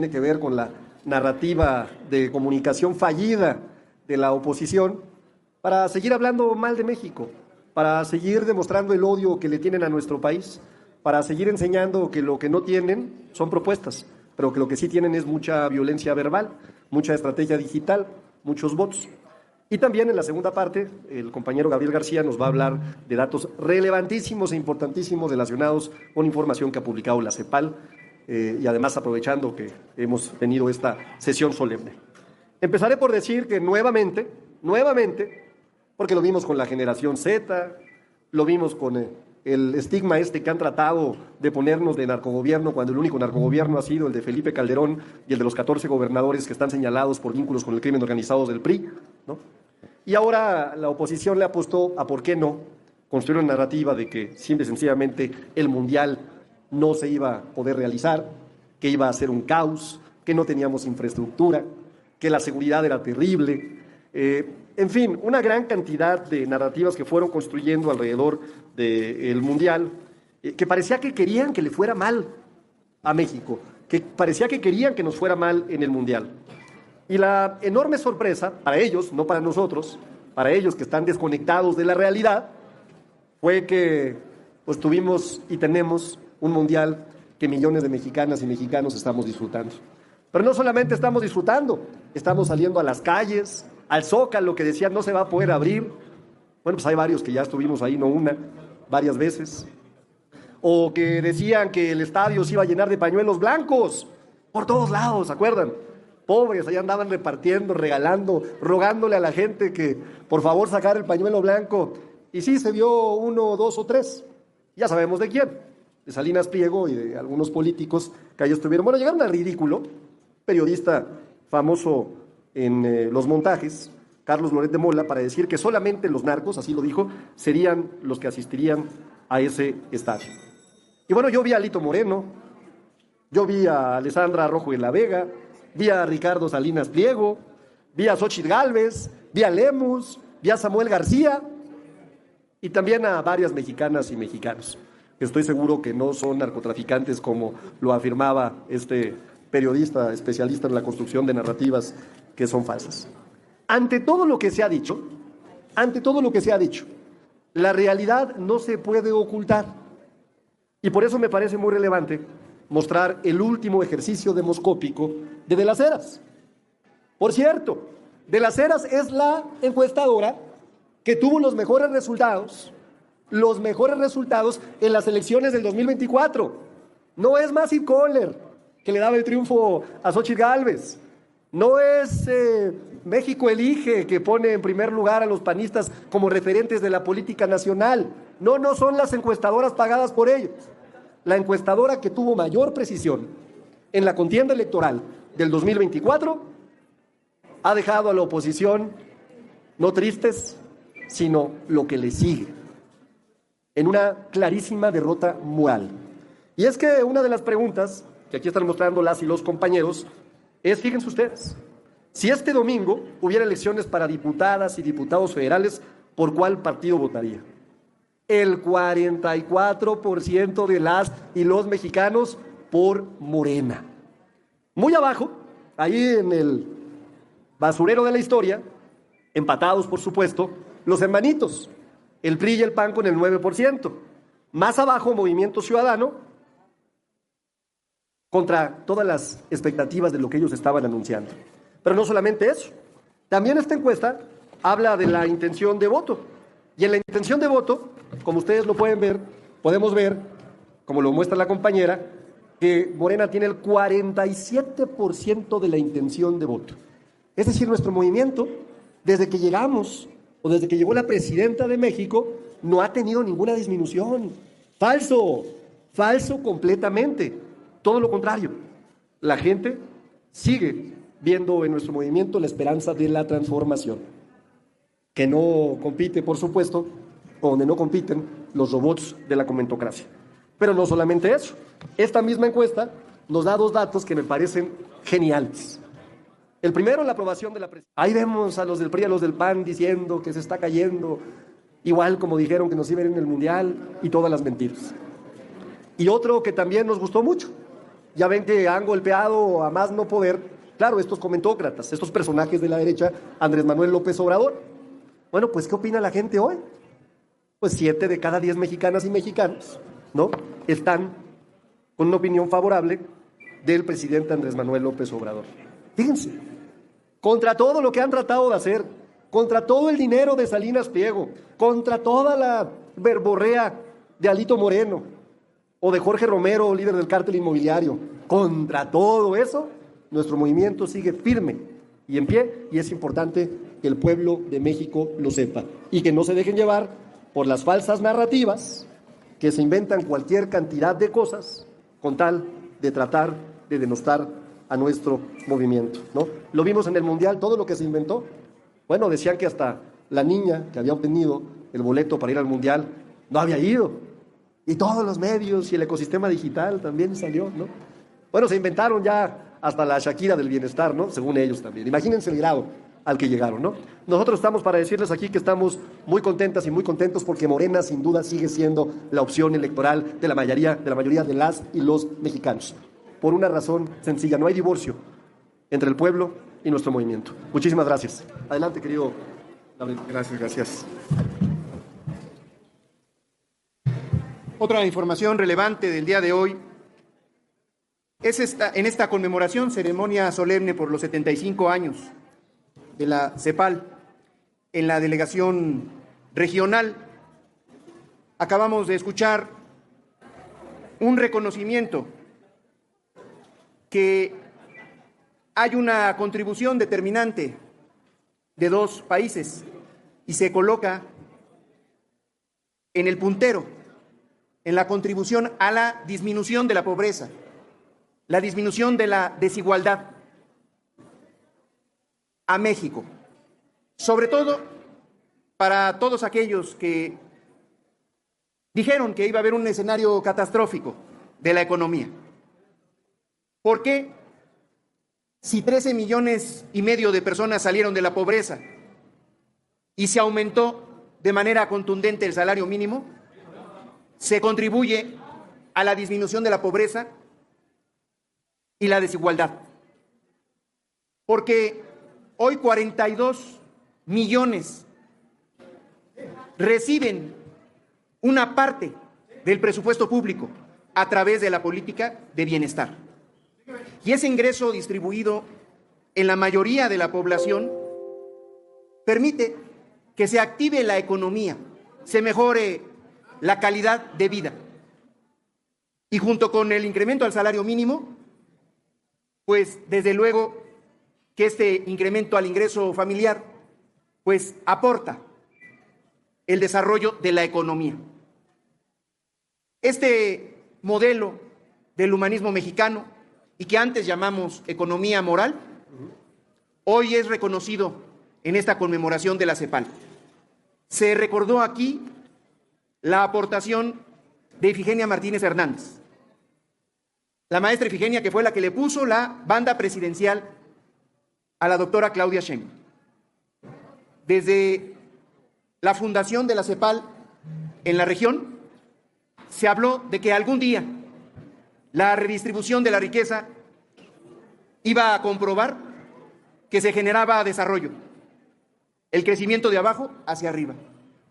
tiene que ver con la narrativa de comunicación fallida de la oposición para seguir hablando mal de México, para seguir demostrando el odio que le tienen a nuestro país, para seguir enseñando que lo que no tienen son propuestas, pero que lo que sí tienen es mucha violencia verbal, mucha estrategia digital, muchos bots. Y también en la segunda parte, el compañero Gabriel García nos va a hablar de datos relevantísimos e importantísimos relacionados con información que ha publicado la CEPAL, y además aprovechando que hemos tenido esta sesión solemne. Empezaré por decir que nuevamente, porque lo vimos con la generación Z, lo vimos con el estigma este que han tratado de ponernos de narcogobierno, cuando el único narcogobierno ha sido el de Felipe Calderón y el de los 14 gobernadores que están señalados por vínculos con el crimen organizado del PRI, ¿no? Y ahora la oposición le apostó a, ¿por qué no?, construir una narrativa de que simple y sencillamente el Mundial no se iba a poder realizar, que iba a ser un caos, que no teníamos infraestructura, que la seguridad era terrible. En fin, una gran cantidad de narrativas que fueron construyendo alrededor del Mundial, que parecía que querían que le fuera mal a México, que parecía que querían que nos fuera mal en el Mundial. Y la enorme sorpresa, para ellos, no para nosotros, para ellos que están desconectados de la realidad, fue que pues tuvimos y tenemos un Mundial que millones de mexicanas y mexicanos estamos disfrutando. Pero no solamente estamos disfrutando, estamos saliendo a las calles, al Zócalo, que decían no se va a poder abrir. Bueno, pues hay varios que ya estuvimos ahí, no una, varias veces. O que decían que el estadio se iba a llenar de pañuelos blancos por todos lados, ¿se acuerdan? Pobres, allá andaban repartiendo, regalando, rogándole a la gente que por favor sacara el pañuelo blanco. Y sí, se vio uno, dos o tres. Ya sabemos de quién. De Salinas Pliego y de algunos políticos que ahí estuvieron. Bueno, llegaron al ridículo. Periodista famoso en los montajes, Carlos Loret de Mola, para decir que solamente los narcos, así lo dijo, serían los que asistirían a ese estadio. Y bueno, yo vi a Alito Moreno, yo vi a Alessandra Rojo de la Vega, vi a Ricardo Salinas Pliego, vi a Xóchitl Gálvez, vi a Lemus, vi a Samuel García y también a varias mexicanas y mexicanos, que estoy seguro que no son narcotraficantes como lo afirmaba este periodista especialista en la construcción de narrativas que son falsas. Ante todo lo que se ha dicho, la realidad no se puede ocultar. Y por eso me parece muy relevante mostrar el último ejercicio demoscópico de De las Heras. Por cierto, De las Heras es la encuestadora que tuvo los mejores resultados en las elecciones del 2024. No es Massive Caller, que le daba el triunfo a Xóchitl Gálvez. No es México Elige, que pone en primer lugar a los panistas como referentes de la política nacional. No son las encuestadoras pagadas por ellos. La encuestadora que tuvo mayor precisión en la contienda electoral del 2024 ha dejado a la oposición no tristes, sino lo que le sigue, en una clarísima derrota moral. Y es que una de las preguntas que aquí están mostrando las y los compañeros es, fíjense ustedes, si este domingo hubiera elecciones para diputadas y diputados federales, ¿por cuál partido votaría? El 44% de las y los mexicanos por Morena. Muy abajo, ahí en el basurero de la historia, empatados por supuesto, los hermanitos, el PRI y el PAN con el 9%. Más abajo, Movimiento Ciudadano, contra todas las expectativas de lo que ellos estaban anunciando. Pero no solamente eso, también esta encuesta habla de la intención de voto. Y en la intención de voto, como ustedes lo pueden ver, podemos ver, como lo muestra la compañera, que Morena tiene el 47% de la intención de voto. Es decir, nuestro movimiento, desde que llegamos, o desde que llegó la presidenta de México, no ha tenido ninguna disminución. Falso completamente. Todo lo contrario. La gente sigue viendo en nuestro movimiento la esperanza de la transformación, que no compite, por supuesto, o donde no compiten los robots de la comentocracia. Pero no solamente eso. Esta misma encuesta nos da dos datos que me parecen geniales. El primero, la aprobación de la presidencia. Ahí vemos a los del PRI y a los del PAN diciendo que se está cayendo, igual como dijeron que nos iba a ir en el Mundial, y todas las mentiras. Y otro que también nos gustó mucho, Ya ven que han golpeado a más no poder, claro, estos comentócratas, estos personajes de la derecha, Andrés Manuel López Obrador. Bueno, pues, ¿qué opina la gente hoy? Pues 7 de cada 10 mexicanas y mexicanos, ¿no?, están con una opinión favorable del presidente Andrés Manuel López Obrador. Fíjense, contra todo lo que han tratado de hacer, contra todo el dinero de Salinas Pliego, contra toda la verborrea de Alito Moreno o de Jorge Romero, líder del cártel inmobiliario, contra todo eso, nuestro movimiento sigue firme y en pie, y es importante que el pueblo de México lo sepa y que no se dejen llevar por las falsas narrativas que se inventan cualquier cantidad de cosas con tal de tratar de denostar a nuestro movimiento, ¿no? Lo vimos en el Mundial, todo lo que se inventó. Bueno, decían que hasta la niña que había obtenido el boleto para ir al Mundial no había ido. Y todos los medios y el ecosistema digital también salió, ¿no? Bueno, se inventaron ya hasta la Shakira del bienestar, ¿no?, según ellos también. Imagínense el grado al que llegaron, ¿no? Nosotros estamos para decirles aquí que estamos muy contentas y muy contentos porque Morena sin duda sigue siendo la opción electoral de la mayoría de las y los mexicanos. Por una razón sencilla, no hay divorcio entre el pueblo y nuestro movimiento. Muchísimas gracias. Adelante, querido Gabriel. Gracias. Otra información relevante del día de hoy es en esta conmemoración, ceremonia solemne por los 75 años de la CEPAL en la delegación regional. Acabamos de escuchar un reconocimiento que hay una contribución determinante de dos países y se coloca en el puntero en la contribución a la disminución de la pobreza, la disminución de la desigualdad a México, sobre todo para todos aquellos que dijeron que iba a haber un escenario catastrófico de la economía. ¿Por qué? Si 13,5 millones de personas salieron de la pobreza y se aumentó de manera contundente el salario mínimo, se contribuye a la disminución de la pobreza y la desigualdad. Porque hoy 42 millones reciben una parte del presupuesto público a través de la política de bienestar. Y ese ingreso distribuido en la mayoría de la población permite que se active la economía, se mejore la calidad de vida. Y junto con el incremento al salario mínimo, pues desde luego que este incremento al ingreso familiar pues aporta el desarrollo de la economía. Este modelo del humanismo mexicano, y que antes llamamos economía moral, hoy es reconocido en esta conmemoración de la CEPAL. Se recordó aquí la aportación de Ifigenia Martínez Hernández, la maestra Ifigenia, que fue la que le puso la banda presidencial a la doctora Claudia Sheinbaum. Desde la fundación de la CEPAL en la región, se habló de que algún día la redistribución de la riqueza iba a comprobar que se generaba desarrollo, el crecimiento de abajo hacia arriba.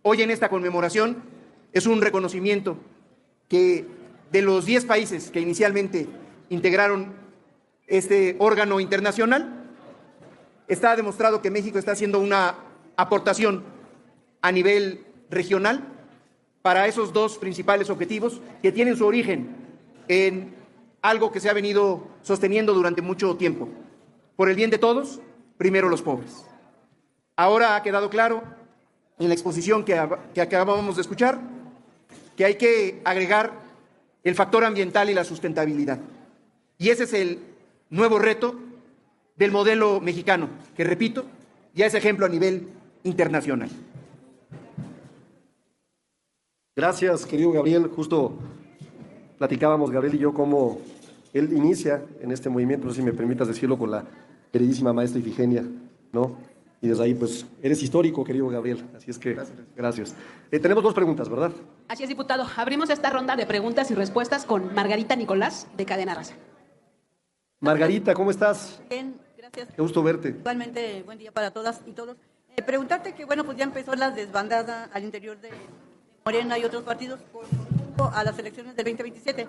Hoy en esta conmemoración es un reconocimiento que de los 10 países que inicialmente integraron este órgano internacional, está demostrado que México está haciendo una aportación a nivel regional para esos dos principales objetivos que tienen su origen en algo que se ha venido sosteniendo durante mucho tiempo. Por el bien de todos, primero los pobres. Ahora ha quedado claro en la exposición que acabamos de escuchar que hay que agregar el factor ambiental y la sustentabilidad. Y ese es el nuevo reto del modelo mexicano, que repito, ya es ejemplo a nivel internacional. Gracias, querido Gabriel. Justo platicábamos, Gabriel y yo, cómo él inicia en este movimiento, no sé si me permitas decirlo, con la queridísima maestra Ifigenia, ¿no? Y desde ahí, pues, eres histórico, querido Gabriel. Así es que, gracias. Tenemos 2 preguntas, ¿verdad? Así es, diputado. Abrimos esta ronda de preguntas y respuestas con Margarita Nicolás, de Cadena Raza. Margarita, ¿cómo estás? Bien, gracias. Qué gusto verte. Igualmente, buen día para todas y todos. Preguntarte que, bueno, pues ya empezó la desbandada al interior de Morena y otros partidos a las elecciones del 2027.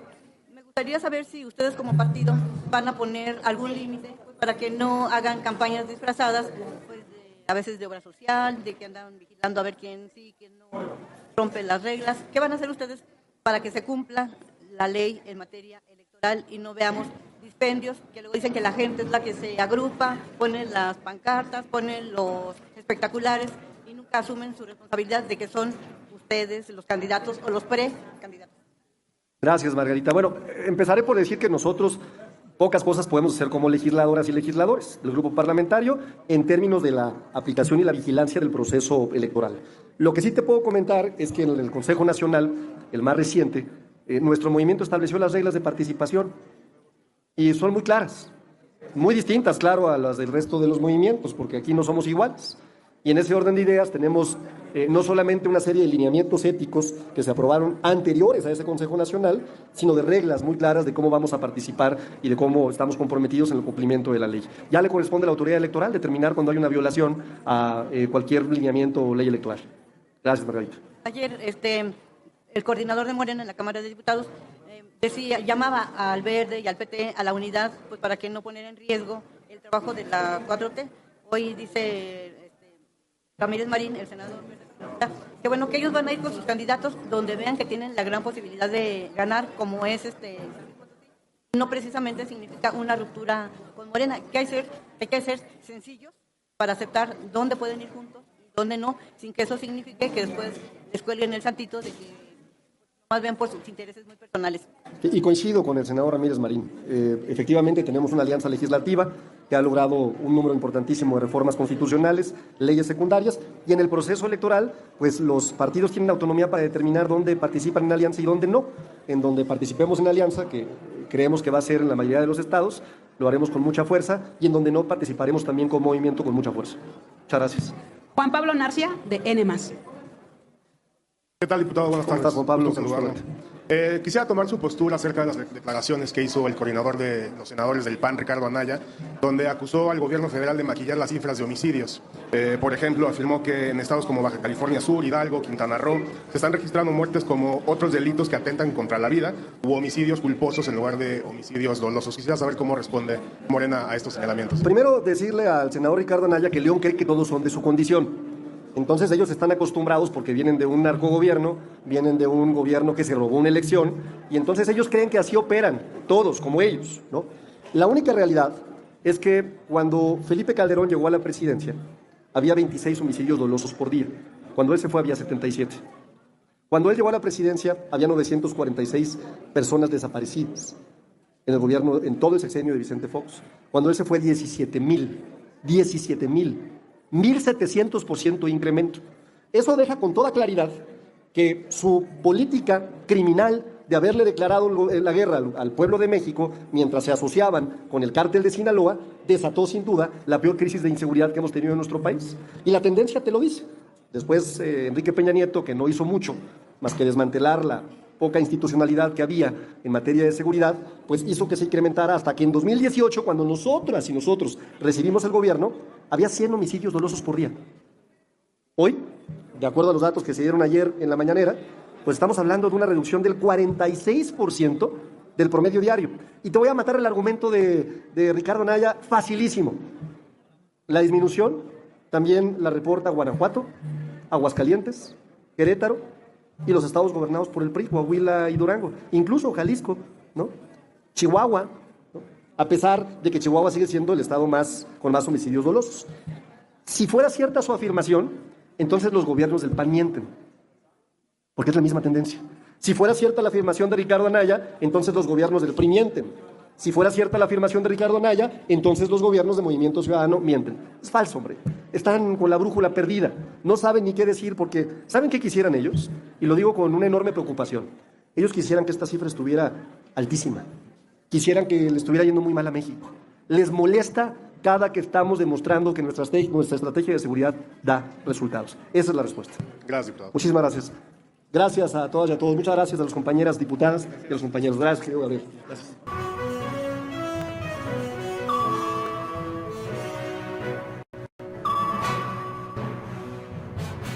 Me gustaría saber si ustedes como partido van a poner algún límite pues, para que no hagan campañas disfrazadas, pues, a veces de obra social, de que andan vigilando a ver quién sí, quién no rompe las reglas. ¿Qué van a hacer ustedes para que se cumpla la ley en materia electoral y no veamos dispendios que luego dicen que la gente es la que se agrupa, pone las pancartas, pone los espectaculares y nunca asumen su responsabilidad de que son ustedes los candidatos o los precandidatos? Gracias, Margarita. Bueno, empezaré por decir que nosotros pocas cosas podemos hacer como legisladoras y legisladores del grupo parlamentario en términos de la aplicación y la vigilancia del proceso electoral. Lo que sí te puedo comentar es que en el Consejo Nacional, el más reciente, nuestro movimiento estableció las reglas de participación y son muy claras, muy distintas, claro, a las del resto de los movimientos, porque aquí no somos iguales. Y en ese orden de ideas tenemos no solamente una serie de lineamientos éticos que se aprobaron anteriores a ese Consejo Nacional, sino de reglas muy claras de cómo vamos a participar y de cómo estamos comprometidos en el cumplimiento de la ley. Ya le corresponde a la autoridad electoral determinar cuando hay una violación a cualquier lineamiento o ley electoral. Gracias, Margarita. Ayer el coordinador de Morena en la Cámara de Diputados llamaba al Verde y al PT a la unidad pues para que no poner en riesgo el trabajo de la 4T. Hoy dice Ramírez Marín, el senador, que bueno, que ellos van a ir con sus candidatos donde vean que tienen la gran posibilidad de ganar, como es no precisamente significa una ruptura con Morena, que hay que ser sencillos para aceptar dónde pueden ir juntos y dónde no, sin que eso signifique que después les cuelguen el santito de que más bien por sus intereses muy personales. Y coincido con el senador Ramírez Marín. Efectivamente tenemos una alianza legislativa que ha logrado un número importantísimo de reformas constitucionales, leyes secundarias, y en el proceso electoral, pues los partidos tienen autonomía para determinar dónde participan en alianza y dónde no. En donde participemos en alianza, que creemos que va a ser en la mayoría de los estados, lo haremos con mucha fuerza, y en donde no participaremos también con movimiento con mucha fuerza. Muchas gracias. Juan Pablo Narcia, de N+. ¿Qué tal, diputado? Buenas tardes. ¿Cómo estás, Juan Pablo? Gusto saludarlo. Quisiera tomar su postura acerca de las declaraciones que hizo el coordinador de los senadores del PAN, Ricardo Anaya, donde acusó al gobierno federal de maquillar las cifras de homicidios. Por ejemplo, afirmó que en estados como Baja California Sur, Hidalgo, Quintana Roo, se están registrando muertes como otros delitos que atentan contra la vida u homicidios culposos en lugar de homicidios dolosos. Quisiera saber cómo responde Morena a estos señalamientos. Primero, decirle al senador Ricardo Anaya que León cree que todos son de su condición. Entonces ellos están acostumbrados porque vienen de un narcogobierno, vienen de un gobierno que se robó una elección, y entonces ellos creen que así operan, todos, como ellos, ¿no? La única realidad es que cuando Felipe Calderón llegó a la presidencia, había 26 homicidios dolosos por día. Cuando él se fue había 77. Cuando él llegó a la presidencia había 946 personas desaparecidas en el gobierno, en todo el sexenio de Vicente Fox. Cuando él se fue 17,000. 1,700% de incremento. Eso deja con toda claridad que su política criminal de haberle declarado la guerra al pueblo de México mientras se asociaban con el cártel de Sinaloa desató sin duda la peor crisis de inseguridad que hemos tenido en nuestro país. Y la tendencia te lo dice. Después Enrique Peña Nieto, que no hizo mucho más que desmantelar la poca institucionalidad que había en materia de seguridad, pues hizo que se incrementara hasta que en 2018, cuando nosotras y nosotros recibimos el gobierno, había 100 homicidios dolosos por día. Hoy, de acuerdo a los datos que se dieron ayer en la mañanera, pues estamos hablando de una reducción del 46% del promedio diario. Y te voy a matar el argumento de Ricardo Anaya, facilísimo. La disminución también la reporta Guanajuato, Aguascalientes, Querétaro, y los estados gobernados por el PRI, Coahuila y Durango, incluso Jalisco, ¿no? Chihuahua, ¿no? A pesar de que Chihuahua sigue siendo el estado con más homicidios dolosos. Si fuera cierta su afirmación, entonces los gobiernos del PAN mienten, porque es la misma tendencia. Si fuera cierta la afirmación de Ricardo Anaya, entonces los gobiernos del PRI mienten. Si fuera cierta la afirmación de Ricardo Anaya, entonces los gobiernos de Movimiento Ciudadano mienten. Es falso, hombre. Están con la brújula perdida. No saben ni qué decir porque ¿saben qué quisieran ellos? Y lo digo con una enorme preocupación. Ellos quisieran que esta cifra estuviera altísima. Quisieran que le estuviera yendo muy mal a México. Les molesta cada que estamos demostrando que nuestra estrategia de seguridad da resultados. Esa es la respuesta. Gracias, diputado. Muchísimas gracias. Gracias a todas y a todos. Muchas gracias a las compañeras diputadas y a los compañeros. Gracias, querido Gabriel. Gracias.